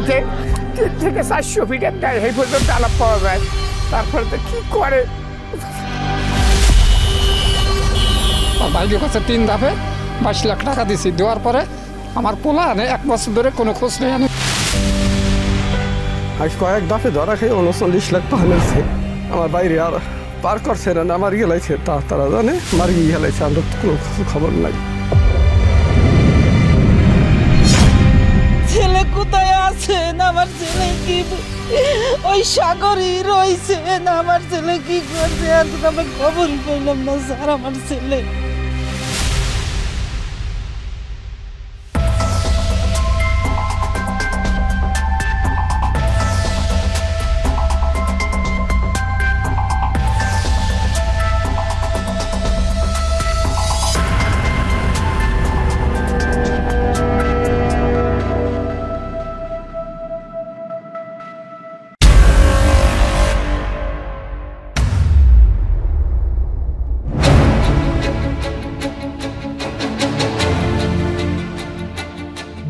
ফিটাইতে 3 থেকে 400 ফিটের দেয় এই পর্যন্ত আলাপ পাওয়া যায়। তারপরে তো কি করে ভাইদের কাছে 3 ধাপে 22 লাখ টাকা দিছি। দেওয়ার পরে আমার পোলা আনে 1 বছর ধরে কোনো খোঁজ নেই। আজ কয়েক দফে ধরা খেয়ে 39 লাখ টাকা নিয়েছে। আমার বাইরে আর পার করছে না, আমার গেলাইছে তারা জানে মার গিয়ে গেলাইছে, আমরা কোনো খবর নাই। ছেলে কোথায় আছেন? আমার ছেলে কি ওই সাগরই রয়েছেন? আমার ছেলে কি করছে? আমি খবরই পেলাম না স্যার আমার ছেলে।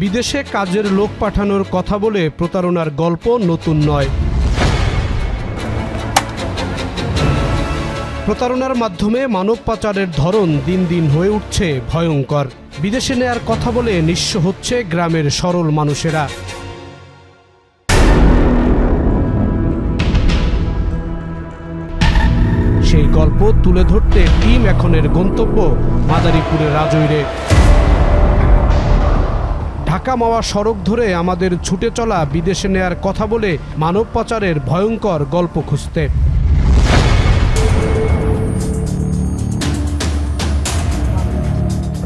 বিদেশে কাজের লোক পাঠানোর কথা বলে প্রতারণার গল্প নতুন নয়। প্রতারণার মাধ্যমে মানব পাচারের ধরন দিন দিন হয়ে উঠছে ভয়ঙ্কর। বিদেশে নেয়ার কথা বলে নিঃস্ব হচ্ছে গ্রামের সরল মানুষেরা। সেই গল্প তুলে ধরতে টিম এখনের গন্তব্য মাদারীপুরের রাজৈরে। ঢাকা মাওয়া সড়ক ধরে আমাদের ছুটে চলা বিদেশে নেয়ার কথা বলে মানব পাচারের ভয়ঙ্কর গল্প খুঁজতে।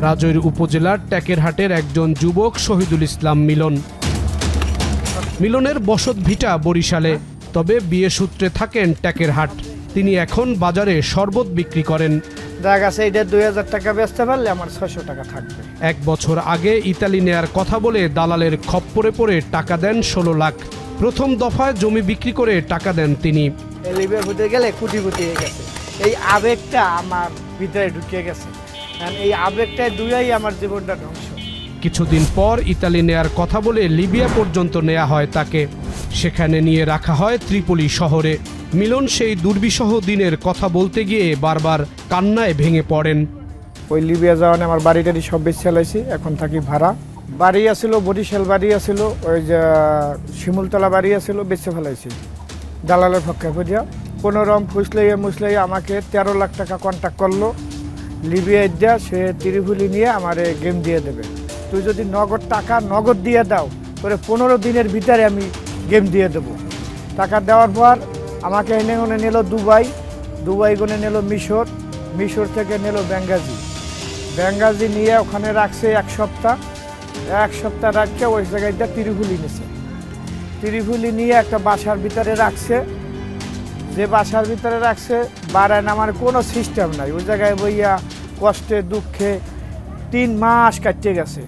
রাজৈর উপজেলার ট্যাকেরহাটের একজন যুবক শহীদুল ইসলাম মিলন। মিলনের বসত ভিটা বরিশালে, তবে বিয়ে সূত্রে থাকেন ট্যাকেরহাট। তিনি এখন বাজারে শরবত বিক্রি করেন। দেখা গেছে এটা 2000 টাকা বেচতে পারলে আমার 600 টাকা থাকবে। 1 বছর আগে ইতালি নেয়ার কথা বলে দালালের খপ্পরে পড়ে টাকা দেন 16 লাখ। প্রথম দফায় জমি বিক্রি করে টাকা দেন তিনি। লিবিয়া হতে গেলে কোটিপতি হয়ে গেছে। এই আবেগটা আমার ভিতরে ঢুকে গেছে, কারণ এই আবেগটাই দুইয়াই আমার জীবনটা ধ্বংস। কিছুদিন পর ইতালি নেয়ার কথা বলে লিবিয়া পর্যন্ত নেওয়া হয় তাকে। সেখানে নিয়ে রাখা হয় ত্রিপলি শহরে। মিলন সেই দুর্বিষহ দিনের কথা বলতে গিয়ে বারবার কান্নায় ভেঙে পড়েন। ওই লিবিয়া যাওয়ানে আমার বাড়িটারি সব বেশ চালাইছি, এখন থাকি ভাড়া। বাড়ি আসিল বরিশাল, বাড়ি আসিল ওই যে শিমুলতলা বাড়ি আসিল, বেচে ফেলাইছি দালালের পক্ষে করিয়া। কোনোরকম ফুসলাইয়া মুসলাইয়া আমাকে 13 লাখ টাকা কন্ট্যাক্ট করলো লিবিয়া দিয়া। সে ত্রিভুলি নিয়ে আমার গেম দিয়ে দেবে, তুই যদি নগদ টাকা নগদ দিয়ে দাও তোরে 15 দিনের ভিতরে আমি গেম দিয়ে দেবো। টাকা দেওয়ার পর আমাকে এনে ওনে নিল দুবাই, দুবাই গুনে নিল মিশর, মিশর থেকে নিল বেঙ্গাজি, বেঙ্গাজি নিয়ে ওখানে রাখছে 1 সপ্তাহ। 1 সপ্তাহ রাখছে ওই জায়গাটা ত্রিভুলি নিছে। ত্রিভুলি নিয়ে একটা বাসার ভিতরে রাখছে, যে বাসার ভিতরে রাখছে বাড়ায় নামার কোনো সিস্টেম নাই। ওই জায়গায় বইয়া কষ্টে দুঃখে 3 মাস কাটতে গেছে।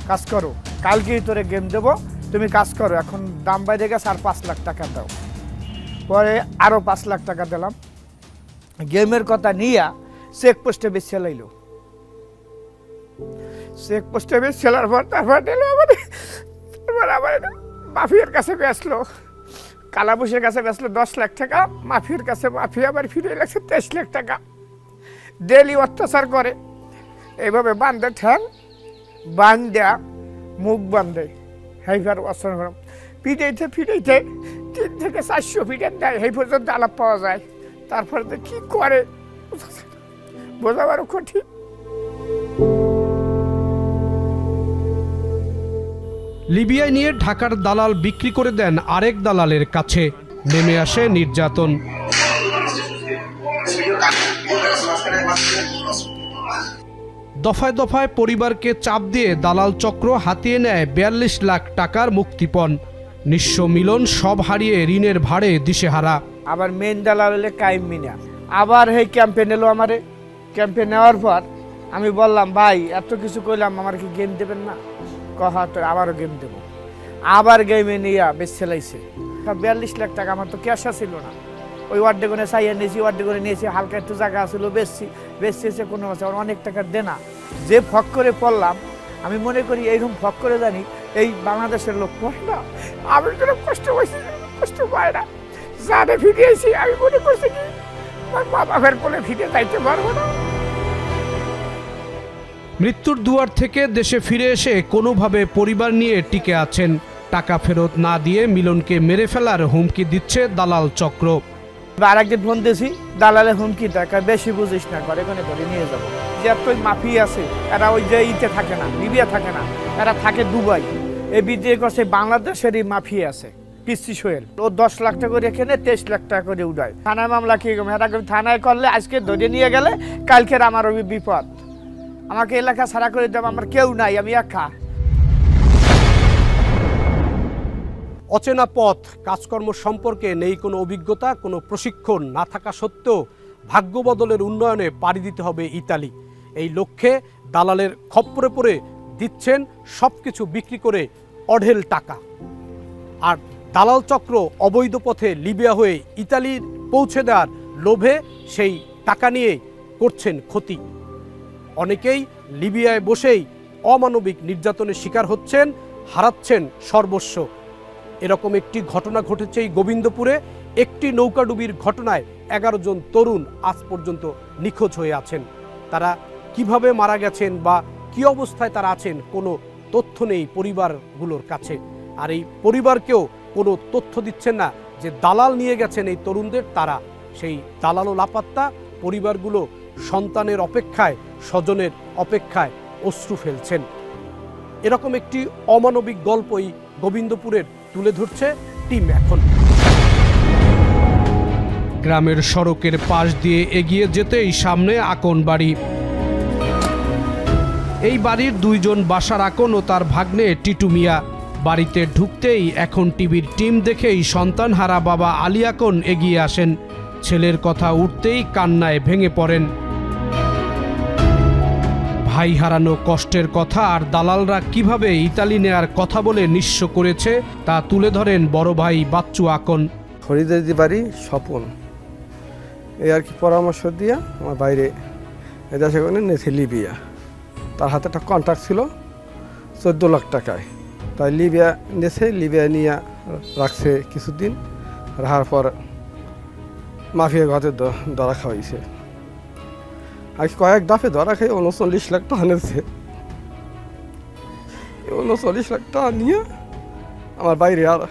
কাজ করো, কালকেই তোরে গেম দেবো, তুমি কাজ করো। এখন দাম বাইরে গেছে, আর 5 লাখ টাকা দাও। পরে আরও 5 লাখ টাকা দিলাম। গেমের কথা নিয়ে চেকপোস্টে বেশ চালাইল। চেকপোস্টে বেশ চালার পর তারপর আবার মাফিয়ার কাছে বেচলো, কালাবুসের কাছে বেচলো 10 লাখ টাকা। মাফিয়ার কাছে মাফিয়া আবার ফিরে লাগছে 23 লাখ টাকা। ডেলি অত্যাচার করে, এইভাবে বান্ধে ঠ্যাং বান্ধা মুখ বান্ধে হাইফার অস্ত্র পিটাইতে ফিটাইতে 3 থেকে 400 ফিটের দেয় এই পর্যন্ত আলাপ পাওয়া যায়। তারপরে তো কি করে বোঝাবারও কঠিন। লিবিয়ায় নিয়ে ঢাকার দালাল বিক্রি করে দেন আরেক দালালের কাছে। নেমে আসে নির্যাতন। দফায় দফায় পরিবারকে চাপ দিয়ে দালাল চক্র হাতিয়ে নেয় 42 লাখ টাকার মুক্তিপণ। নিঃস্ব মিলন সব হারিয়ে ঋণের ভারে দিশেহারা। আবার মেন দালাল হলে কাইম মিনা আবার এই ক্যাম্পে নিলো আমারে। ক্যাম্পে নেওয়ার পর আমি বললাম, ভাই এত কিছু করলাম, আমার কি গেম দেবেন না? কহা তো আবারও গেম দেবো। আবার গেমে নিয়ে বেশ চালাইছে। 42 লাখ টাকা আমার তো ক্যাশ ছিল না। ওই ওয়ার্ডে করে চাইয়া নিয়েছি, ওয়ার্ডে করে নিয়েছি, হালকা একটু জায়গা আসলো বেচছি, বেচছে কোনো আছে অনেক টাকার দেনা। যে ফক করে পড়লাম আমি মনে করি এইরকম ভোগ করে জানি এই বাংলাদেশের লোক পড়ে না, আমি যেন কষ্ট পাইছি কষ্ট পায় না। জানে ফিরিয়েছি, আমি মনে করছি কি আমার মা বাবার কোলে ফিরে যাইতে পারবো না। মৃত্যুর দুয়ার থেকে দেশে ফিরে এসে কোনোভাবে পরিবার নিয়ে টিকে আছেন। টাকা ফেরত না দিয়ে মিলনকে মেরে ফেলার হুমকি দিচ্ছে দালাল চক্র। আর একদিন ফোন দিয়েছি, দালালে হুমকি টাকা বেশি বুঝিস না, ঘরে ঘরে ধরে নিয়ে যাবো। যে এত মাফি আছে, এরা ওই যে ইতে থাকে না, লিবিয়া থাকে না, এরা থাকে দুবাই। এই বিদ্রোহ করছে বাংলাদেশেরই মাফি আছে পিসি সোহেল, ও 10 লাখ টাকা করে এখানে 23 লাখ টাকা করে উঠায়। থানায় মামলা কি এটা থানায় করলে আজকে ধরে নিয়ে গেলে কালকের আমার ওই বিপদ। আমাকে এলাকা ছাড়া করে দেব, আমার কেউ নাই, আমি একা। অচেনা পথ, কাজকর্ম সম্পর্কে নেই কোনো অভিজ্ঞতা, কোনো প্রশিক্ষণ না থাকা সত্ত্বেও ভাগ্য বদলের উন্নয়নে পাড়ি দিতে হবে ইতালি। এই লক্ষ্যে দালালের খপ্পরে পড়ে দিচ্ছেন সব কিছু বিক্রি করে অঢেল টাকা। আর দালাল চক্র অবৈধ পথে লিবিয়া হয়ে ইতালির পৌঁছে দেওয়ার লোভে সেই টাকা নিয়ে করছেন ক্ষতি। অনেকেই লিবিয়ায় বসেই অমানবিক নির্যাতনের শিকার হচ্ছেন, হারাচ্ছেন সর্বস্ব। এরকম একটি ঘটনা ঘটেছে এই গোবিন্দপুরে। একটি নৌকাডুবির ঘটনায় 11 জন তরুণ আজ পর্যন্ত নিখোঁজ হয়ে আছেন। তারা কিভাবে মারা গেছেন বা কি অবস্থায় তারা আছেন কোনো তথ্য নেই পরিবারগুলোর কাছে। আর এই পরিবারকেও কোনো তথ্য দিচ্ছেন না যে দালাল নিয়ে গেছেন এই তরুণদের, তারা সেই দালালও লাপাত্তা। পরিবারগুলো সন্তানের অপেক্ষায়, স্বজনের অপেক্ষায় অশ্রু ফেলছেন। এরকম একটি অমানবিক গল্পই গোবিন্দপুরের তুলে ধরছে টিম এখন। গ্রামের সড়কের পাশ দিয়ে এগিয়ে যেতেই সামনে আকন বাড়ি। এই বাড়ির 2 জন বাসার আকন ও তার ভাগ্নে টিটু মিয়া। বাড়িতে ঢুকতেই এখন টিভির টিম দেখেই সন্তানহারা বাবা আলী আকন এগিয়ে আসেন। ছেলের কথা উঠতেই কান্নায় ভেঙে পড়েন। ভাই হারানো কষ্টের কথা আর দালালরা কিভাবে ইতালি নেয়ার কথা বলে নিঃস্ব করেছে তা তুলে ধরেন বড় ভাই বাচ্চু আকন। হরিদাদি বাড়ি স্বপন, এই আর কি পরামর্শ দিয়া আমার বাইরে এদেশে করে নেছে লিবিয়া। তার হাতে একটা কন্ট্রাক্ট ছিল 14 লাখ টাকায়, তাই লিবিয়া নেছে। লিবিয়া নিয়ে রাখছে কিছুদিন, রাখার পর মাফিয়া ঘাতে ধরা খাওয়াইছে। আর কয়েক দফে ধরা খাই 39 লাখ টাকা নিয়েছে। 39 লাখ টাকা নিয়ে আমার বাইরে আর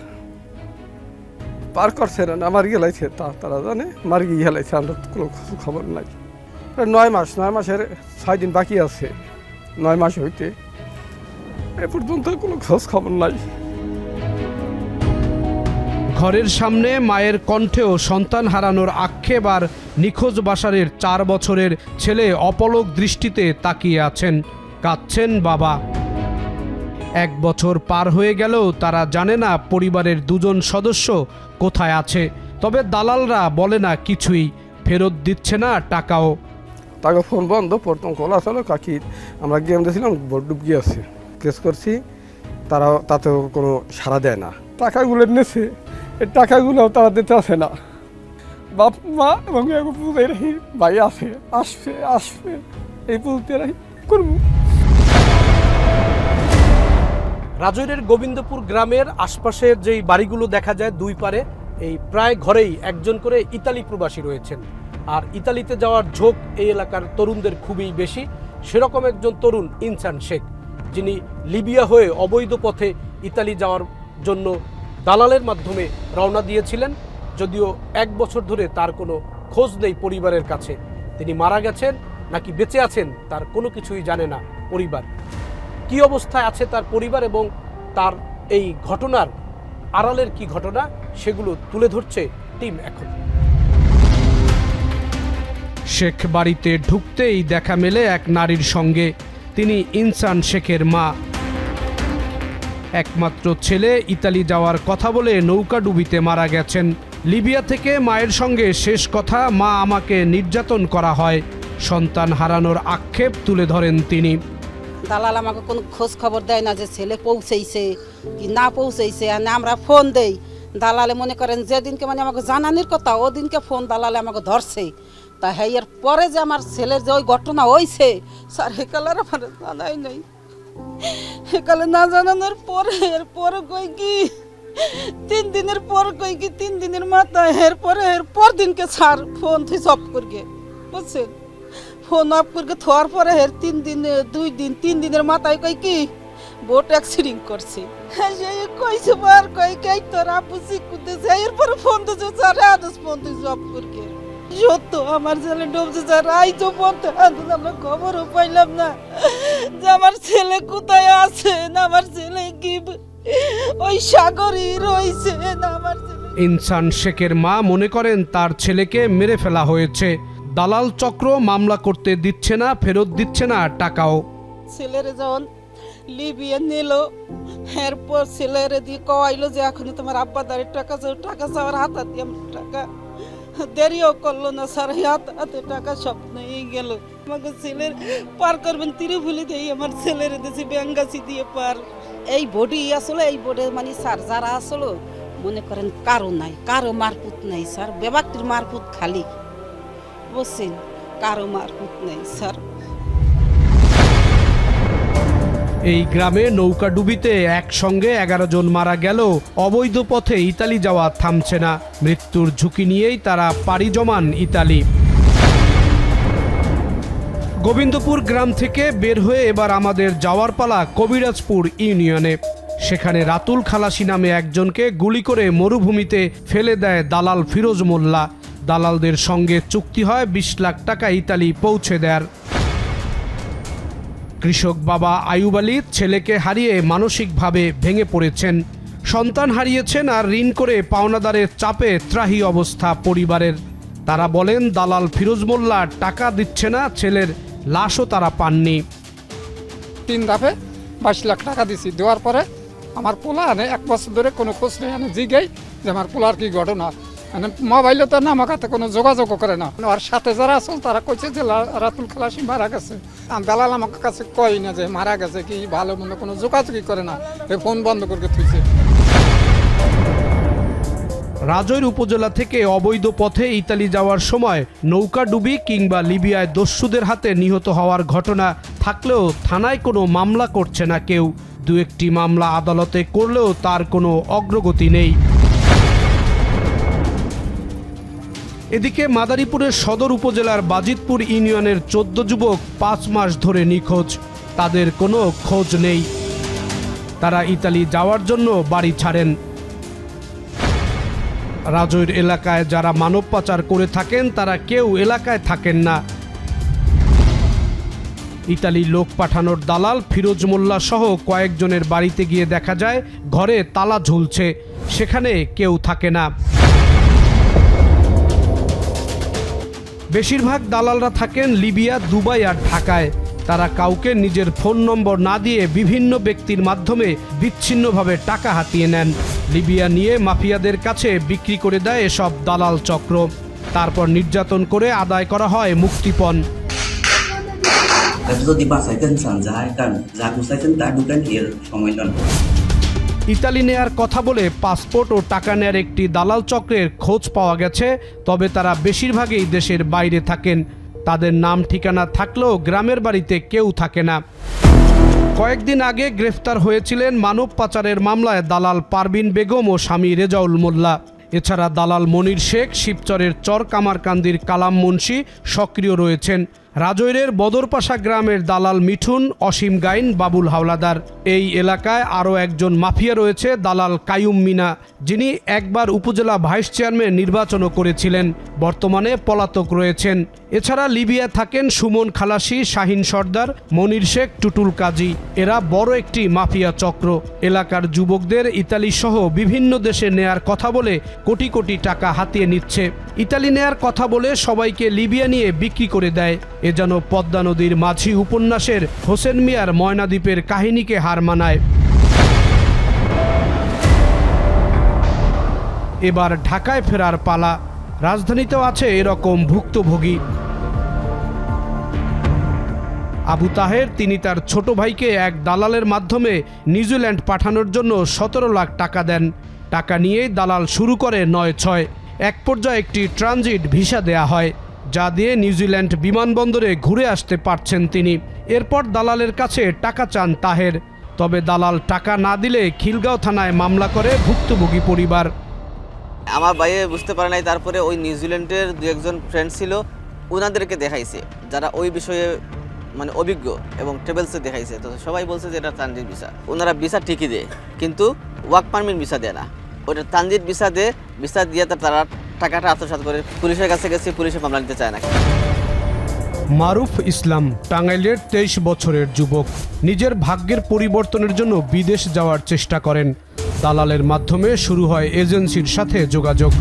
পার করছে না, আমার গেলাইছে তারা জানে, মার গিয়ে গেলাইছে, আমরা কোনো খবর নাই। 9 মাস, 9 মাসের 6 দিন বাকি আছে, 9 মাস হইতে এ পর্যন্ত কোনো খোঁজ খবর নাই। ঘরের সামনে মায়ের কণ্ঠেও সন্তান হারানোর আক্ষেপ আর নিখোঁজ বাসারের 4 বছরের ছেলে অপলক দৃষ্টিতে তাকিয়ে আছেন, কাঁদছেন বাবা। 1 বছর পার হয়ে গেলেও তারা জানে না পরিবারের 2 জন সদস্য কোথায় আছে। তবে দালালরা বলে না কিছুই, ফেরত দিচ্ছে না টাকাও। তাকে ফোন বন্ধ, প্রথম খোলা ছিল কাকি, আমরা গেম দিয়েছিলাম, ভোট ডুব গিয়েছে, কেস করছি, তারাও তাতেও কোনো সাড়া দেয় না। টাকাগুলো নিয়েছে, এই টাকাগুলোও তারা দিতে আসে না। বাপ মা এবং বুঝে রাখি ভাই আছে, আসবে আসবে, এই বলতে রাখি করবো। রাজৈরের গোবিন্দপুর গ্রামের আশপাশের যেই বাড়িগুলো দেখা যায় 2 পারে, এই প্রায় ঘরেই একজন করে ইতালি প্রবাসী রয়েছেন। আর ইতালিতে যাওয়ার ঝোঁক এই এলাকার তরুণদের খুবই বেশি। সেরকম একজন তরুণ ইনসান শেখ, যিনি লিবিয়া হয়ে অবৈধ পথে ইতালি যাওয়ার জন্য দালালের মাধ্যমে রওনা দিয়েছিলেন। যদিও 1 বছর ধরে তার কোনো খোঁজ নেই পরিবারের কাছে। তিনি মারা গেছেন নাকি বেঁচে আছেন তার কোনো কিছুই জানে না পরিবার। কি অবস্থায় আছে তার পরিবার এবং তার এই ঘটনার আড়ালের কি ঘটনা, সেগুলো তুলে ধরছে টিম এখন। শেখ বাড়িতে ঢুকতেই দেখা মেলে এক নারীর সঙ্গে। তিনি ইনসান শেখের মা। একমাত্র ছেলে ইতালি যাওয়ার কথা বলে নৌকাডুবিতে মারা গেছেন। লিবিয়া থেকে মায়ের সঙ্গে শেষ কথা, মা আমাকে নির্যাতন করা হয়। সন্তান হারানোর আক্ষেপ তুলে ধরেন তিনি। দালাল আমাকে কোনো খোঁজ খবর দেয় না যে ছেলে পৌঁছেছে কি না পৌঁছেছে। আর আমরা ফোন দেই, দালালে মনে করেন যেদিনকে মানে আমাকে জানানির কথা ওদিনকে ফোন দালালে আমাকে ধরছে। তা হ্যাঁ, এর পরে যে আমার ছেলের যে ওই ঘটনা হয়েছে স্যার, হে কালার আমার জানাই নেই। একালে না জানানোর পরে এরপরে কই কি 3 দিনের পর কই কি 3 দিনের মাথায় এরপর দিনকে ছাড় ফোন তুই অফ করগে বুঝছেন ফোন অফ করগে থোয়ার পরে 3 দিনের মাথায় কই কি বোট অ্যাক্সিডেন্ট করছে সেই কইছে বার কই কই তোর আপু শিখতেছে এরপর ফোন দিছে স্যার আদস ফোন তুই অফ করগে সত্য আমার ছেলে ডুবছে স্যার আইতো পথে আমরা খবরও পাইলাম না যে আমার ছেলে কোথায় আছে না আমার ছেলে কি ওই সাগরই রয়েছে না আমার ছেলে। ইনসান শেখের মা মনে করেন তার ছেলেকে মেরে ফেলা হয়েছে। দালাল চক্র মামলা করতে দিচ্ছে না, ফেরত দিচ্ছে না টাকাও। ছেলেরে যখন লিবিয়া নিল এরপর ছেলেরে দিয়ে কওয়াইলো যে এখন তোমার আব্বা দাঁড়িয়ে টাকা চাওয়ার হাতে আমরা টাকা দেরিও করলো না স্যার হাতে টাকা সব নিয়ে গেল। আমাকে ছেলের পার করবেন তিরুভুলি দিয়ে আমার ছেলের দেশে ব্যাঙ্গাসি দিয়ে পার। এই বডি আসলে এই বডি মানে স্যার যারা আসলো মনে করেন কারো নাই, কারো মারপুত নাই স্যার, বেবাক্তির মারপুত খালি বুঝছেন, কারো মারপুত নেই স্যার। এই গ্রামে নৌকাডুবিতে একসঙ্গে 11 জন মারা গেল। অবৈধ পথে ইতালি যাওয়া থামছে না। মৃত্যুর ঝুঁকি নিয়েই তারা পাড়ি জমান ইতালি। গোবিন্দপুর গ্রাম থেকে বের হয়ে এবার আমাদের যাওয়ার পালা কবিরাজপুর ইউনিয়নে। সেখানে রাতুল খালাসি নামে একজনকে গুলি করে মরুভূমিতে ফেলে দেয় দালাল ফিরোজ মোল্লা। দালালদের সঙ্গে চুক্তি হয় 20 লাখ টাকা ইতালি পৌঁছে দেয়ার। কৃষক বাবা আয়ুব আলী ছেলেকে হারিয়ে মানসিকভাবে ভেঙে পড়েছেন। সন্তান হারিয়েছেন আর ঋণ করে পাওনাদারের চাপে ত্রাহি অবস্থা পরিবারের। তারা বলেন দালাল ফিরোজ মোল্লা টাকা দিচ্ছে না, ছেলের লাশও তারা পাননি। 3 ধাপে 22 লাখ টাকা দিছি। দেওয়ার পরে আমার পোলা আনে 1 বছর ধরে কোনো খোঁজ নেই। আমি জিগাই যে আমার পোলার কি ঘটনা, মানে মোবাইলে তো না আমার কাছে কোনো যোগাযোগও করে না। আর সাথে যারা আসল তারা কইছে যে রাতুল খালাসি মারা গেছে। দালাল আমার কাছে কই না যে মারা গেছে কি ভালো মন্দ, কোনো যোগাযোগই করে না, ফোন বন্ধ করে থুইছে। রাজৈর উপজেলা থেকে অবৈধ পথে ইতালি যাওয়ার সময় নৌকা ডুবি কিংবা লিবিয়ায় দস্যুদের হাতে নিহত হওয়ার ঘটনা থাকলেও থানায় কোনো মামলা করছে না কেউ। 2-1টি মামলা আদালতে করলেও তার কোনো অগ্রগতি নেই। এদিকে মাদারীপুরের সদর উপজেলার বাজিতপুর ইউনিয়নের 14 যুবক 5 মাস ধরে নিখোঁজ। তাদের কোনো খোঁজ নেই। তারা ইতালি যাওয়ার জন্য বাড়ি ছাড়েন। রাজৈর এলাকায় যারা মানব পাচার করে থাকেন তারা কেউ এলাকায় থাকেন না। ইতালি লোক পাঠানোর দালাল ফিরোজ মোল্লা সহ কয়েকজনের বাড়িতে গিয়ে দেখা যায় ঘরে তালা ঝুলছে, সেখানে কেউ থাকে না। বেশিরভাগ দালালরা থাকেন লিবিয়া, দুবাই আর ঢাকায়। তারা কাউকে নিজের ফোন নম্বর না দিয়ে বিভিন্ন ব্যক্তির মাধ্যমে বিচ্ছিন্নভাবে টাকা হাতিয়ে নেন। লিবিয়া নিয়ে মাফিয়াদের কাছে বিক্রি করে দেয় এসব দালাল চক্র। তারপর নির্যাতন করে আদায় করা হয় মুক্তিপণ। ইতালি নেয়ার কথা বলে পাসপোর্ট ও টাকা নেয়ার একটি দালাল চক্রের খোঁজ পাওয়া গেছে, তবে তারা বেশিরভাগই দেশের বাইরে থাকেন। তাদের নাম ঠিকানা থাকলেও গ্রামের বাড়িতে কেউ থাকে না। কয়েকদিন আগে গ্রেফতার হয়েছিলেন মানব পাচারের মামলায় দালাল পারভিন বেগম ও স্বামী রেজাউল মোল্লা। এছাড়া দালাল মনির শেখ, শিবচরের চর কামারকান্দির কালাম মুন্সি সক্রিয় রয়েছেন। রাজৈরের বদরপাশা গ্রামের দালাল মিঠুন, অসীম গাইন, বাবুল হাওলাদার। এই এলাকায় আরও একজন মাফিয়া রয়েছে, দালাল কায়ুম মিনা, যিনি একবার উপজেলা ভাইস চেয়ারম্যান নির্বাচনও করেছিলেন, বর্তমানে পলাতক রয়েছেন। এছাড়া লিবিয়া থাকেন সুমন খালাসি, শাহিন সর্দার, মনির শেখ, টুটুল কাজী। এরা বড় একটি মাফিয়া চক্র। এলাকার যুবকদের ইতালি সহ বিভিন্ন দেশে নেয়ার কথা বলে কোটি কোটি টাকা হাতিয়ে নিচ্ছে। ইতালি নেয়ার কথা বলে সবাইকে লিবিয়া নিয়ে বিক্রি করে দেয়। এ যেন পদ্মা নদীর মাঝি উপন্যাসের হোসেন মিয়ার ময়নাদ্বীপের কাহিনীকে হার মানায়। এবার ঢাকায় ফেরার পালা। রাজধানীতেও আছে এরকম ভুক্তভোগী। আবু তাহের, তিনি তার ছোট ভাইকে এক দালালের মাধ্যমে নিউজিল্যান্ড পাঠানোর জন্য 17 লাখ টাকা দেন। টাকা নিয়েই দালাল শুরু করে 9-6। এক পর্যায়ে একটি ট্রানজিট ভিসা দেয়া হয়, যা দিয়ে নিউজিল্যান্ড বিমানবন্দরে ঘুরে আসতে পারছেন তিনি। এরপর দালালের কাছে টাকা চান তাহের, তবে দালাল টাকা না দিলে খিলগাঁও থানায় মামলা করে ভুক্তভোগী পরিবার। আমার ভাইয়ে বুঝতে পারে নাই, তারপরে ওই নিউজিল্যান্ডের দু একজন ফ্রেন্ড ছিল, ওনাদেরকে দেখাইছে যারা ওই বিষয়ে মানে অভিজ্ঞ এবং ট্রাভেলসে দেখাইছে। তো সবাই বলছে যে এটা ট্রানজিট ভিসা, ওনারা ভিসা ঠিকই দেয় কিন্তু ওয়ার্ক পারমিট ভিসা দেয় না, ওটা ট্রানজিট ভিসা দেয়। ভিসা দিয়ে তারা টাকাটা আত্মসাৎ করে পুলিশের কাছে গেছে, পুলিশে মামলা নিতে চায় না। মারুফ ইসলাম টাঙ্গাইলের 23 বছরের যুবক, নিজের ভাগ্যের পরিবর্তনের জন্য বিদেশ যাওয়ার চেষ্টা করেন। দালালের মাধ্যমে শুরু হয় এজেন্সির সাথে যোগাযোগ।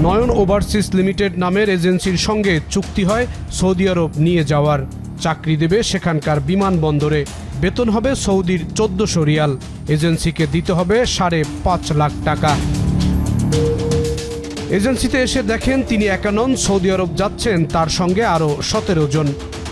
নয়ন ওভারসিজ লিমিটেড নামের এজেন্সির সঙ্গে চুক্তি হয় সৌদি আরব নিয়ে যাওয়ার। চাকরি দেবে সেখানকার বিমানবন্দরে, বেতন হবে সৌদির 1400 রিয়াল। এজেন্সিকে দিতে হবে 5.5 লাখ টাকা। এজেন্সিতে এসে দেখেন তিনি একা নন, সৌদি আরব যাচ্ছেন তার সঙ্গে আরও 17 জন,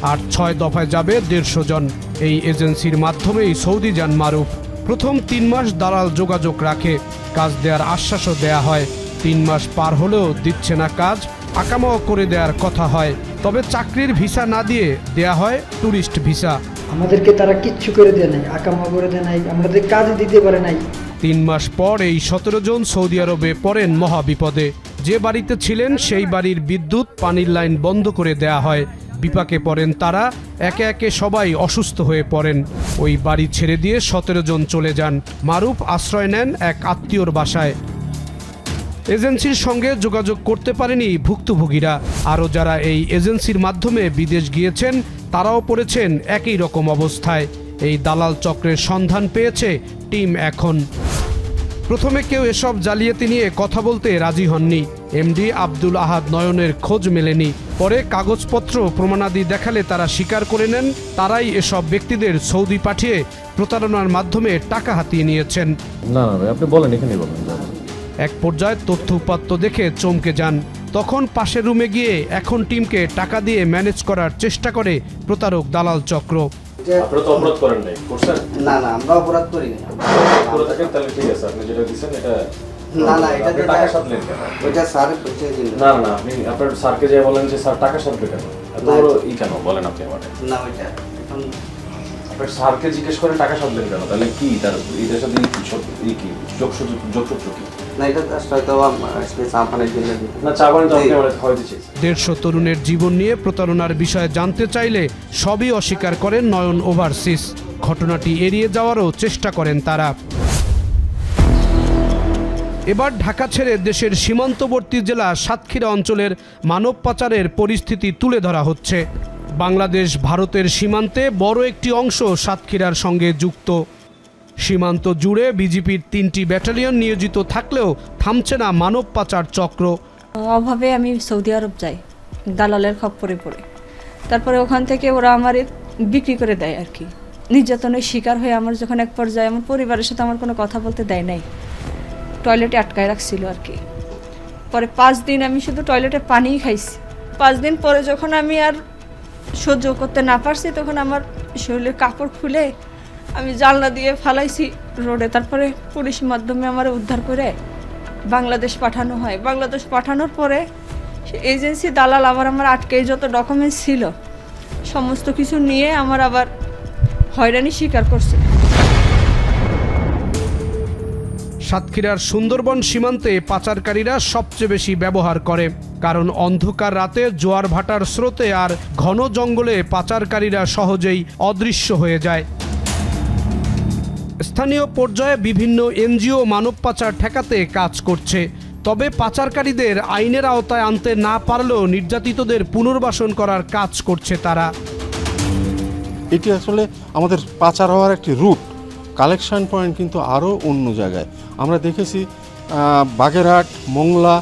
আর 6 দফায় যাবে 150 জন। এই এজেন্সির মাধ্যমেই সৌদি যান মারুফ। প্রথম 3 মাস দালাল যোগাযোগ রাখে, কাজ দেওয়ার আশ্বাসও দেয়া হয়। 3 মাস পার হলেও দিচ্ছে না কাজ, আকামাও করে দেওয়ার কথা হয়, তবে চাকরির ভিসা না দিয়ে দেয়া হয় ট্যুরিস্ট ভিসা। আমাদেরকে তারা কিচ্ছু করে দেয় নাই, আকামা করে দেয় নাই, আমাদের কাজ দিতে পারে নাই। 3 মাস পর এই 17 জন সৌদি আরবে পড়েন মহাবিপদে। যে বাড়িতে ছিলেন সেই বাড়ির বিদ্যুৎ পানির লাইন বন্ধ করে দেয়া হয়। বিপাকে পড়েন তারা, একে একে সবাই অসুস্থ হয়ে পড়েন। ওই বাড়ি ছেড়ে দিয়ে 17 জন চলে যান। মারুফ আশ্রয় নেন এক আত্মীয়র বাসায়। এজেন্সির সঙ্গে যোগাযোগ করতে পারেনি ভুক্তভোগীরা। আরও যারা এই এজেন্সির মাধ্যমে বিদেশ গিয়েছেন তারাও পড়েছেন একই রকম অবস্থায়। এই দালাল চক্রের সন্ধান পেয়েছে টিম এখন। প্রথমে কেউ এসব জালিয়াতি নিয়ে কথা বলতে রাজি হননি। এমডি আব্দুল আহাদ নয়নের খোঁজ মেলেনি। পরে কাগজপত্র প্রমাণাদি দেখালে তারা স্বীকার করে নেন তারাই এসব ব্যক্তিদের সৌদি পাঠিয়ে প্রতারণার মাধ্যমে টাকা হাতিয়ে নিয়েছেন। না না আপনি বলেন, এখানে বলেন। এক পর্যায়ে তথ্য উপাত্ত দেখে চমকে যান। তখন পাশের রুমে গিয়ে এখন টিমকে টাকা দিয়ে ম্যানেজ করার চেষ্টা করে প্রতারক দালাল চক্র। আপনারা তো অপরাধ করেন নাই, করছেন? না না, আমরা অপরাধ করি না। করে থাকেন তাহলে ঠিক আছে, আপনি যেটা দিচ্ছেন এটা না না, এটা আপনি টাকা সাথলেন কেন? ওইটা স্যার বলছে যে না না, আপনি আপনার স্যারকে যে বলেন যে স্যার টাকা সাথবে কেন, এত বড় কেন বলেন আপনি আমাকে? না, ওইটা এখন আপনার স্যারকে জিজ্ঞেস করেন টাকা সাথলেন কেন, তাহলে কি তার এটার সাথে কি যোগসূত্র কি? না, এটা হয়তো চাপানের জন্য না, চা বানিয়ে তো আপনি আমার খাওয়াইতে চেয়েছেন। 150 তরুণের জীবন নিয়ে প্রতারণার বিষয়ে জানতে চাইলে সবই অস্বীকার করেন নয়ন ওভারসিজ। ঘটনাটি এড়িয়ে যাওয়ারও চেষ্টা করেন তারা। এবার ঢাকা ছেড়ে দেশের সীমান্তবর্তী জেলা সাতক্ষীরা অঞ্চলের মানব পাচারের পরিস্থিতি তুলে ধরা হচ্ছে। বাংলাদেশ ভারতের সীমান্তে বড় একটি অংশ সাতক্ষীরার সঙ্গে যুক্ত। সীমান্ত জুড়ে বিজিপির 3টি ব্যাটালিয়ন নিয়োজিত থাকলেও থামছে না মানব পাচার চক্র। অভাবে আমি সৌদি আরব যাই দালালের খপ্পরে পড়ে, তারপরে ওখান থেকে ওরা আমার বিক্রি করে দেয় আর কি। নির্যাতনের শিকার হয়ে আমার যখন এক পর্যায়ে আমার পরিবারের সাথে আমার কোনো কথা বলতে দেয় নাই, টয়লেটে আটকায় রাখছিল আর কি। পরে 5 দিন আমি শুধু টয়লেটে পানিই খাইছি। 5 দিন পরে যখন আমি আর সহ্য করতে না পারছি তখন আমার শরীরের কাপড় খুলে আমি জানলা দিয়ে ফালাইছি রোডে। তারপরে পুলিশের মাধ্যমে আমার উদ্ধার করে বাংলাদেশ পাঠানো হয়। বাংলাদেশ পাঠানোর পরে এজেন্সি দালাল আবার আমার আটকে যত ডকুমেন্টস ছিল সমস্ত কিছু নিয়ে আমার আবার হয়রানি স্বীকার করছে। সাতক্ষীরার সুন্দরবন সীমান্তে পাচারকারীরা সবচেয়ে বেশি ব্যবহার করে, কারণ অন্ধকার রাতে জোয়ার ভাটার স্রোতে আর ঘন জঙ্গলে পাচারকারীরা সহজেই অদৃশ্য হয়ে যায়। স্থানীয় পর্যায়ে বিভিন্ন এনজিও মানব পাচার ঠেকাতে কাজ করছে, তবে পাচারকারীদের আইনের আওতায় আনতে না পারলেও নির্যাতিতদের পুনর্বাসন করার কাজ করছে তারা। এটি আসলে আমাদের পাচার হওয়ার একটি রুট, কালেকশন পয়েন্ট কিন্তু আরও অন্য জায়গায় আমরা দেখেছি। বাগেরহাট, মোংলা,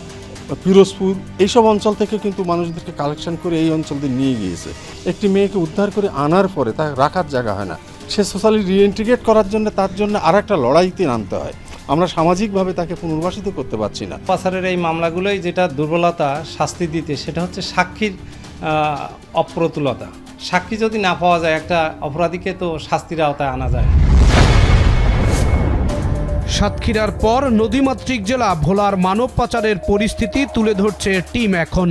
পিরোজপুর এইসব অঞ্চল থেকে কিন্তু মানুষদেরকে কালেকশন করে এই অঞ্চল দিয়ে নিয়ে গিয়েছে। একটি মেয়েকে উদ্ধার করে আনার পরে তাকে রাখার জায়গা হয় না, সে সোশ্যালি রিইন্টিগ্রেট করার জন্য তার জন্য আর একটা লড়াইতে নামতে হয়। আমরা সামাজিকভাবে তাকে পুনর্বাসিত করতে পারছি না। পাচারের এই মামলাগুলোই যেটা দুর্বলতা শাস্তি দিতে, সেটা হচ্ছে সাক্ষীর অপ্রতুলতা। সাক্ষী যদি না পাওয়া যায় একটা অপরাধীকে তো শাস্তির আওতায় আনা যায়। সাতক্ষীরার পর নদীমাতৃক জেলা ভোলার মানব পাচারের পরিস্থিতি তুলে ধরছে টিম এখন।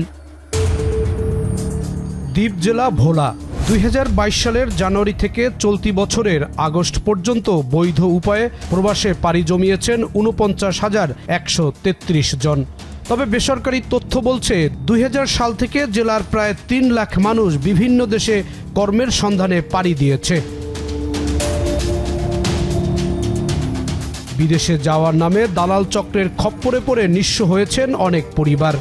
দ্বীপ জেলা ভোলা, 2022 সালের জানুয়ারি থেকে চলতি বছরের আগস্ট পর্যন্ত বৈধ উপায়ে প্রবাসে পাড়ি জমিয়েছেন 49,133 জন। তবে বেসরকারি তথ্য বলছে 2000 সাল থেকে জেলার প্রায় 3 লাখ মানুষ বিভিন্ন দেশে কর্মের সন্ধানে পাড়ি দিয়েছে। বিদেশে যাওয়ার নামে দালাল চক্রের খপ্পরে পড়ে নিঃস্ব হয়েছেন অনেক পরিবার।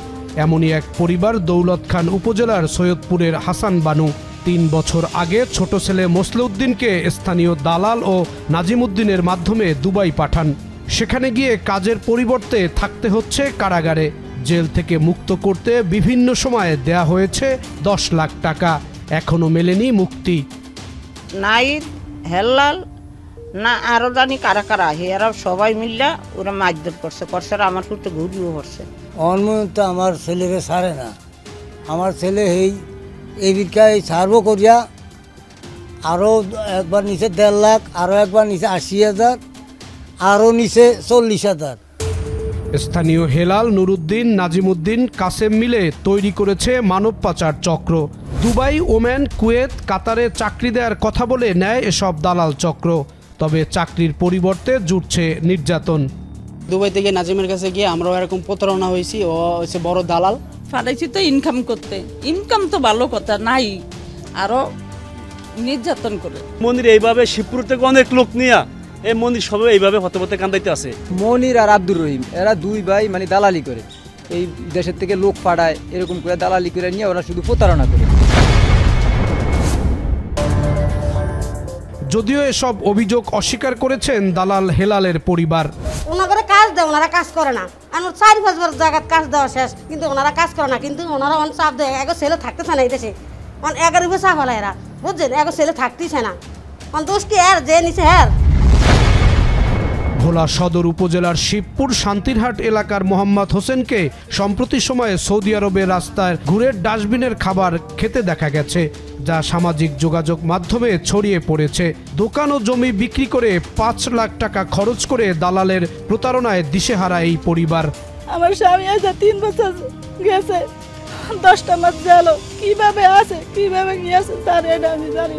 এমনই এক পরিবার দৌলত খান উপজেলার সৈয়দপুরের হাসান বানু। 3 বছর আগে ছোট ছেলে মসলিউদ্দিনকে স্থানীয় দালাল ও নাজিমুদ্দিনের মাধ্যমে দুবাই পাঠান। সেখানে গিয়ে কাজের পরিবর্তে থাকতে হচ্ছে কারাগারে। জেল থেকে মুক্ত করতে বিভিন্ন সময়ে দেয়া হয়েছে 10 লাখ টাকা, এখনো মেলেনি মুক্তি। নাইদ হেল্লাল না আরো জানি কারা কারা এরা সবাই মিললা ওরা মারধর করছে আমার পুত্র ঘুরিও করছে। অনমন্ত আমার ছেলেকে ছাড়ে না, আমার ছেলে এই বিকায় ছাড়বো করিয়া আরও একবার নিচে 1.5 লাখ, আরও একবার নিচে 80,000, আরও নিচে 40,000। স্থানীয় হেলাল, নুরুদ্দিন, নাজিমুদ্দিন, কাসেম মিলে তৈরি করেছে মানব পাচার চক্র। দুবাই, ওমান, কুয়েত, কাতারে চাকরি দেওয়ার কথা বলে নেয় এসব দালাল চক্র। তবে চাকরির পরিবর্তে জুটছে নির্যাতন। দুবাই থেকে নাজিমের কাছে গিয়ে আমরাও এরকম প্রতারণা হয়েছি। ও হচ্ছে বড় দালাল। ফালাইছি তো ইনকাম করতে, ইনকাম তো ভালো কথা নাই, আরো নির্যাতন করে। মনির এইভাবে শিবপুর থেকে অনেক লোক নিয়ে এই মনির সবাই এইভাবে হতে হতে কান্দাইতে আছে। মনির আর আব্দুর রহিম এরা 2 ভাই মানে দালালি করে, এই দেশের থেকে লোক পাঠায়, এরকম করে দালালি করে নিয়ে ওরা শুধু প্রতারণা করে। যদিও এসব অভিযোগ অস্বীকার করেছেন দালাল হেলালের পরিবার। ওনারা কাজ দেয়, ওনারা কাজ করে না। আমার 4-5 বার জায়গায় কাজ দেওয়া শেষ, কিন্তু ওনারা কাজ করে না। কিন্তু ওনারা অনেক চাপ দেয়, এগো ছেলে থাকতেছে না এই দেশে, 11 বছর চাপ হলো এরা, বুঝছেন? এগো ছেলে থাকতেছে না, দোষ কি আর যে নিচে হ্যার। ভোলা সদর উপজেলার শিবপুর শান্তিরহাট এলাকার মোহাম্মদ হোসেনকে সম্প্রতি সময়ে সৌদি আরবের রাস্তায় ঘুরে ডাস্টবিনের খাবার খেতে দেখা গেছে, যা সামাজিক যোগাযোগ মাধ্যমে ছড়িয়ে পড়েছে। দোকান ও জমি বিক্রি করে 5 লাখ টাকা খরচ করে দালালের প্রতারণায় দিশেহারা এই পরিবার। আমার স্বামী আজ 3 বছর গেছে, 10টা মাস গেল, কিভাবে আছে কিভাবে গিয়েছে স্যার এটা আমি জানি।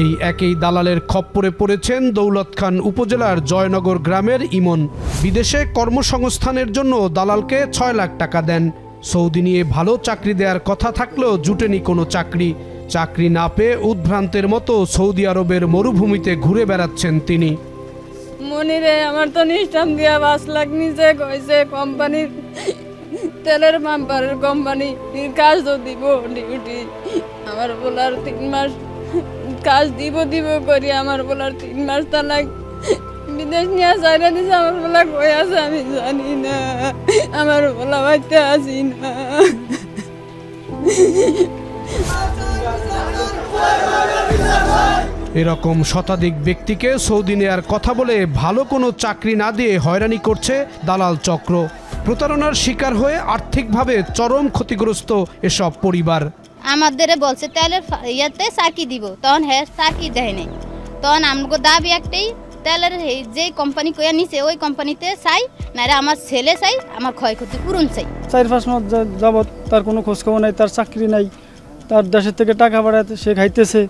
এই একই দালালের খপ্পরে পড়েছেন দৌলত খান উপজেলার জয়নগর গ্রামের ইমন। বিদেশে কর্মসংস্থানের জন্য দালালকে 6 লাখ টাকা দেন। সৌদি নিয়ে ভালো চাকরি দেওয়ার কথা থাকলেও জুটেনি কোনো চাকরি। চাকরি না পেয়ে উদ্ভ্রান্তের মতো সৌদি আরবের মরুভূমিতে ঘুরে বেড়াচ্ছেন তিনি। মনিরে আমার তো নিষ্টাম দিয়া 5 লাখ নিচে কইছে কোম্পানির তেলের পাম্পারের কোম্পানি কাজ তো দিব ডিউটি। আমার বলার 3 মাস কাজ দিব করি, আমার বলার 3 মাস তালাক বিদেশ নিয়ে চাইলে দিছে। আমার বলা কই আছে আমি জানি না, আমার বলা বাড়িতে আসি না। এরকম শতাধিক ব্যক্তিকে সৌদি নেয়ার কথা বলে ভালো কোনো চাকরি না দিয়ে হয়রানি করছে দালাল চক্র। প্রতারণার শিকার হয়ে আর্থিকভাবে চরম ক্ষতিগ্রস্ত এসব পরিবার। আমাদের বলছে তেলের ইয়াতে চাকি দিব, তখন হ্যাঁ চাকি দেয় নাই। তখন আমাকে দাবি একটাই, তেলের যে কোম্পানি কইয়া নিছে ওই কোম্পানিতে চাই, না আমার ছেলে চাই, আমার ক্ষয়ক্ষতি পূরণ চাই। 4-5 মাস যাবত তার কোনো খোঁজখবর নাই, তার চাকরি নাই, তার দেশের থেকে টাকা পাঠাতে সে খাইতেছে।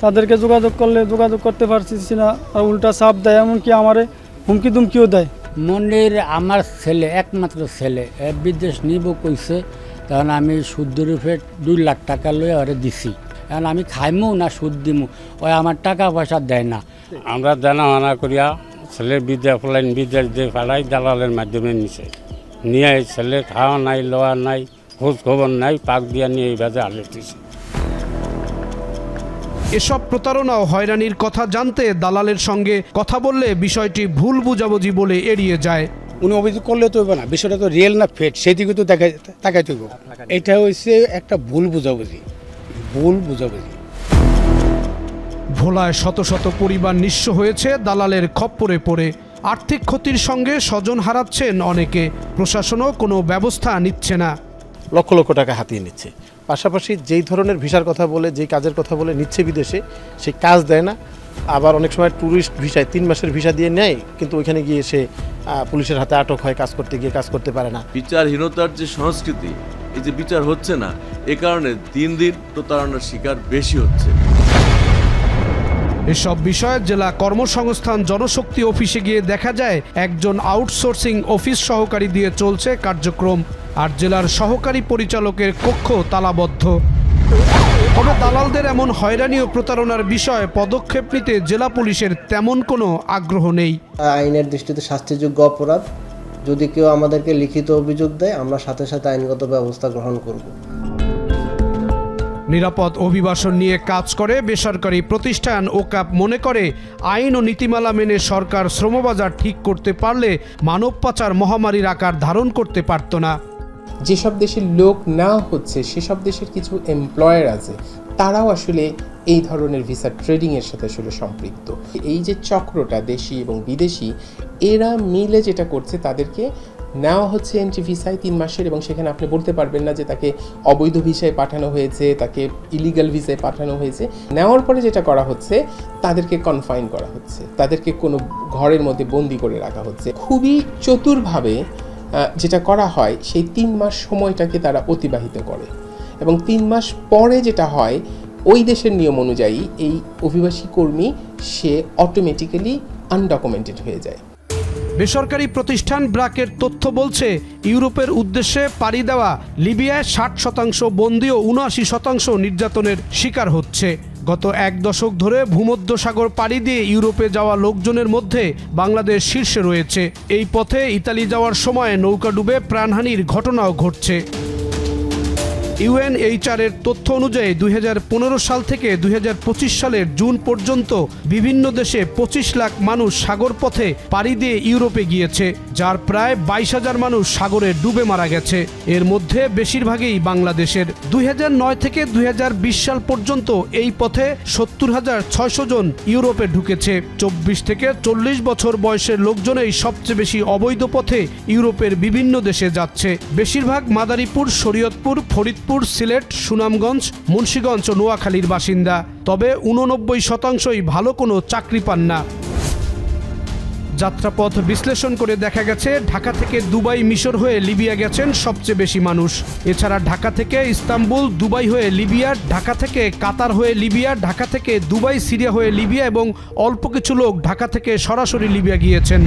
তাদেরকে যোগাযোগ করলে যোগাযোগ করতে পারছি না, আর উল্টা চাপ দেয়, এমনকি আমারে হুমকি দুমকিও দেয়। মনির আমার ছেলে, একমাত্র ছেলে, বিদেশ নিব কইছে, তখন আমি সুদ রূপে 2 লাখ টাকা লয়ে ওরে দিছি। এখন আমি খাইমু না সুদ দিমু, ওই আমার টাকা পয়সা দেয় না। আমরা জানা করিয়া ছেলে বিদেশ ফলাইন, বিদেশ দিয়ে ফেলাই দালালের মাধ্যমে নিছে, নিয়ে ছেলে খাওয়া নাই, লওয়া নাই, খোঁজ খবর নাই, পাক দিয়া নিয়ে এই বাজে আলেটিছে। এসব প্রতারণা ও হয়রানির কথা জানতে দালালের সঙ্গে কথা বললে বিষয়টি ভুল বুঝাবুঝি বলে এড়িয়ে যায়। উনি অভিযোগ করলে তো হবে না, বিষয়টা তো রিয়েল না ফেট সেদিকে তো তাকাইতে হবে। এটা হচ্ছে একটা ভুল বুঝাবুঝি। ভোলায় শত শত পরিবার নিঃস্ব হয়েছে দালালের খপ্পরে পড়ে। আর্থিক ক্ষতির সঙ্গে স্বজন হারাচ্ছেন অনেকে, প্রশাসনও কোনো ব্যবস্থা নিচ্ছে না। লক্ষ লক্ষ টাকা হাতিয়ে নিচ্ছে, পাশাপাশি যেই ধরনের ভিসার কথা বলে, যেই কাজের কথা বলে নিচ্ছে বিদেশে, সেই কাজ দেয় না। আবার অনেক সময় ট্যুরিস্ট ভিসায় 3 মাসের ভিসা দিয়ে নেয়, কিন্তু ওইখানে গিয়ে সে পুলিশের হাতে আটক হয়, কাজ করতে গিয়ে কাজ করতে পারে না। বিচারহীনতার যে সংস্কৃতি, এই যে বিচার হচ্ছে না, এ কারণে দিন দিন প্রতারণার শিকার বেশি হচ্ছে। এসব বিষয়ে জেলা কর্মসংস্থান জনশক্তি অফিসে গিয়ে দেখা যায় একজন আউটসোর্সিং অফিস সহকারী দিয়ে চলছে কার্যক্রম, আর জেলার সহকারী পরিচালকের কক্ষ তালাবদ্ধ। তবে দালালদের এমন হয়রানি ও প্রতারণার বিষয়ে পদক্ষেপ নিতে জেলা পুলিশের তেমন কোনো আগ্রহ নেই। আইনের দৃষ্টিতে শাস্তিযোগ্য অপরাধ, যদি কেউ আমাদেরকে লিখিত অভিযোগ দেয় আমরা সাথে সাথে আইনগত ব্যবস্থা গ্রহণ করব। নিরাপদ অভিবাসন নিয়ে কাজ করে বেসরকারি প্রতিষ্ঠান ওকাপ মনে করে আইন ও নীতিমালা মেনে সরকার শ্রমবাজার ঠিক করতে পারলে মানব পাচার মহামারীর আকার ধারণ করতে পারত না। যেসব দেশের লোক না হচ্ছে সেসব দেশের কিছু এমপ্লয়ার আছে, তারাও আসলে এই ধরনের ভিসা ট্রেডিংয়ের সাথে আসলে সম্পৃক্ত। এই যে চক্রটা দেশি এবং বিদেশি, এরা মিলে যেটা করছে, তাদেরকে নেওয়া হচ্ছে এন্ট্রি ভিসায় 3 মাসের, এবং সেখানে আপনি বলতে পারবেন না যে তাকে অবৈধ ভিসায় পাঠানো হয়েছে, তাকে ইলিগাল ভিসায় পাঠানো হয়েছে। নেওয়ার পরে যেটা করা হচ্ছে, তাদেরকে কনফাইন করা হচ্ছে, তাদেরকে কোনো ঘরের মধ্যে বন্দি করে রাখা হচ্ছে। খুবই চতুরভাবে যেটা করা হয়, সেই 3 মাস সময়টাকে তারা অতিবাহিত করে, এবং 3 মাস পরে যেটা হয়, ওই দেশের নিয়ম অনুযায়ী এই অভিবাসী কর্মী সে অটোমেটিক্যালি আনডকুমেন্টেড হয়ে যায়। বেসরকারি প্রতিষ্ঠান ব্রাকের তথ্য বলছে ইউরোপের উদ্দেশ্যে পাড়ি দেওয়া লিবিয়ায় 60% বন্দী ও 79% নির্যাতনের শিকার হচ্ছে। গত 1 দশক ধরে ভূমধ্যসাগর পাড়ি দিয়ে ইউরোপে যাওয়া লোকজনের মধ্যে বাংলাদেশ শীর্ষে রয়েছে। এই পথে ইতালি যাওয়ার সময় নৌকা ডুবে প্রাণহানির ঘটনাও ঘটছে। UNHCR এর তথ্য অনুযায়ী 2015 সাল থেকে 2025 সালের জুন পর্যন্ত বিভিন্ন দেশে 25 লাখ মানুষ সাগর পথে পাড়ি দিয়ে ইউরোপে গিয়েছে, যার প্রায় 22,000 মানুষ সাগরে ডুবে মারা গেছে। এর মধ্যে বেশিরভাগই বাংলাদেশের। 2009 থেকে 2020 সাল পর্যন্ত এই পথে 70,600 জন ইউরোপে ঢুকেছে। 24 থেকে 40 বছর বয়সের লোকজনেই সবচেয়ে বেশি অবৈধ পথে ইউরোপের বিভিন্ন দেশে যাচ্ছে। বেশিরভাগ মাদারীপুর, শরীয়তপুর, ফরিদপুর, সিলেট, সুনামগঞ্জ, মুন্সিগঞ্জ ও নোয়াখালীর বাসিন্দা। তবে 89%ই ভালো কোনো চাকরি পান না। যাত্রাপথ বিশ্লেষণ করে দেখা গেছে ঢাকা থেকে দুবাই, মিশর হয়ে লিবিয়া গেছেন সবচেয়ে বেশি মানুষ। এছাড়া ঢাকা থেকে ইস্তাম্বুল, দুবাই হয়ে লিবিয়া, ঢাকা থেকে কাতার হয়ে লিবিয়া, ঢাকা থেকে দুবাই, সিরিয়া হয়ে লিবিয়া, এবং অল্প কিছু লোক ঢাকা থেকে সরাসরি লিবিয়া গিয়েছেন।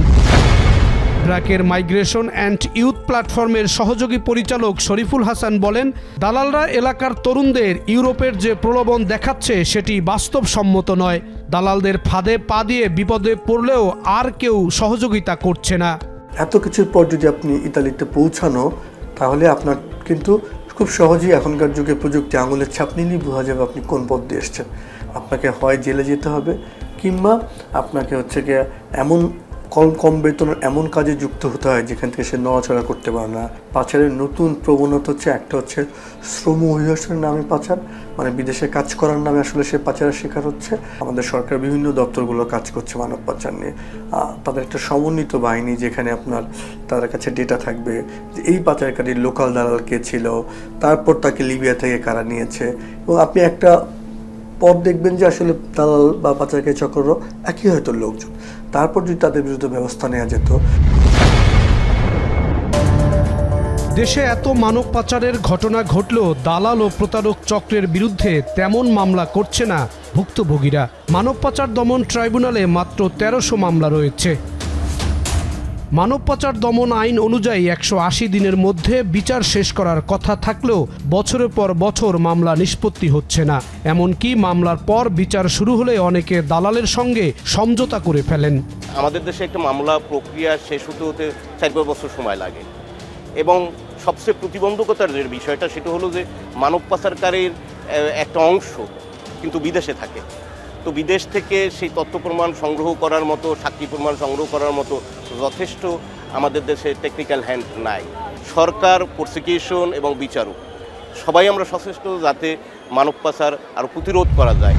ব্র্যাকের মাইগ্রেশন অ্যান্ড ইউথ প্ল্যাটফর্মের সহযোগী পরিচালক শরীফুল হাসান বলেন, দালালরা এলাকার তরুণদের ইউরোপের যে প্রলোভন দেখাচ্ছে সেটি বাস্তবসম্মত নয়। দালালদের ফাঁদে পা দিয়ে বিপদে পড়লেও আর কেউ সহযোগিতা করছে না। এত কিছুর পর যদি আপনি ইতালিতে পৌঁছানো, তাহলে আপনার কিন্তু খুব সহজেই এখনকার যুগে প্রযুক্তি আঙুলের ছাপ নিলেই বোঝা যাবে আপনি কোন পথ দিয়ে এসছেন। আপনাকে হয় জেলে যেতে হবে, কিংবা আপনাকে হচ্ছে গিয়ে এমন কম বেতনের এমন কাজে যুক্ত হতে হয় যেখান থেকে সে নড়াচড়া করতে পারে না। পাচারের নতুন প্রবণতা হচ্ছে, একটা হচ্ছে শ্রম অভিবাসনের নামে পাচার, মানে বিদেশে কাজ করার নামে আসলে সে পাচারের শিকার হচ্ছে। আমাদের সরকার বিভিন্ন দপ্তরগুলো কাজ করছে মানব পাচার নিয়ে। তাদের একটা সমন্বিত বাহিনী, যেখানে আপনার তাদের কাছে ডেটা থাকবে যে এই পাচারকারীর লোকাল দালাল কে ছিল, তারপর তাকে লিবিয়া থেকে কারা নিয়েছে, এবং আপনি একটা পথ দেখবেন যে আসলে দালাল বা পাচারকারী চক্র একই হয়তো লোকজন। তারপর যদি তাদের বিরুদ্ধে ব্যবস্থা নেওয়া যেত। দেশে এত মানব পাচারের ঘটনা ঘটলেও দালাল ও প্রতারক চক্রের বিরুদ্ধে তেমন মামলা করছে না ভুক্তভোগীরা। মানব পাচার দমন ট্রাইব্যুনালে মাত্র 1300 মামলা রয়েছে। মানব পাচার দমন আইন অনুযায়ী 180 দিনের মধ্যে বিচার শেষ করার কথা থাকলেও বছরের পর বছর মামলা নিষ্পত্তি হচ্ছে না। এমনকি মামলার পর বিচার শুরু হলে অনেকে দালালের সঙ্গে সমঝোতা করে ফেলেন। আমাদের দেশে একটা মামলা প্রক্রিয়া শেষ হতে হতে 4 বছর সময় লাগে, এবং সবচেয়ে প্রতিবন্ধকতার যে বিষয়টা সেটা হলো যে মানব পাচারকারীর একটা অংশ কিন্তু বিদেশে থাকে। তো বিদেশ থেকে সেই তথ্য প্রমাণ সংগ্রহ করার মতো, সাক্ষী প্রমাণ সংগ্রহ করার মতো যথেষ্ট আমাদের দেশে টেকনিক্যাল হ্যান্ড নাই। সরকার, প্রসিকিউশন এবং বিচারক সবাই আমরা সচেষ্ট যাতে মানব পাচার আরও প্রতিরোধ করা যায়।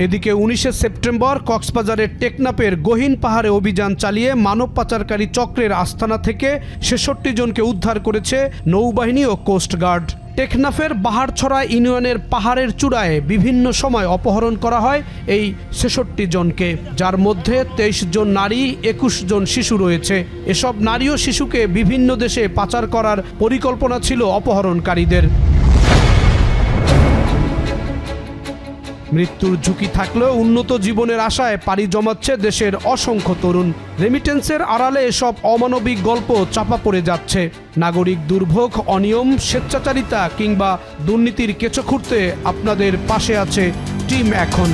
এদিকে 19 সেপ্টেম্বর কক্সবাজারের টেকনাফের গহীন পাহাড়ে অভিযান চালিয়ে মানব পাচারকারী চক্রের আস্তানা থেকে 66 জনকে উদ্ধার করেছে নৌবাহিনী ও কোস্টগার্ড। টেকনাফের বাহারছড়া ইউনিয়নের পাহাড়ের চূড়ায় বিভিন্ন সময় অপহরণ করা হয় এই ৬৬ জনকে, যার মধ্যে ২৩ জন নারী, ২১ জন শিশু রয়েছে। এসব নারী ও শিশুকে বিভিন্ন দেশে পাচার করার পরিকল্পনা ছিল অপহরণকারীদের। মৃত্যুর ঝুঁকি থাকলেও উন্নত জীবনের আশায় পাড়ি জমাচ্ছে দেশের অসংখ্য তরুণ। রেমিটেন্সের আড়ালে এসব অমানবিক গল্প চাপা পড়ে যাচ্ছে। নাগরিক দুর্ভোগ, অনিয়ম, স্বেচ্ছাচারিতা কিংবা দুর্নীতির কেঁচো খুঁড়তে আপনাদের পাশে আছে টিম এখন।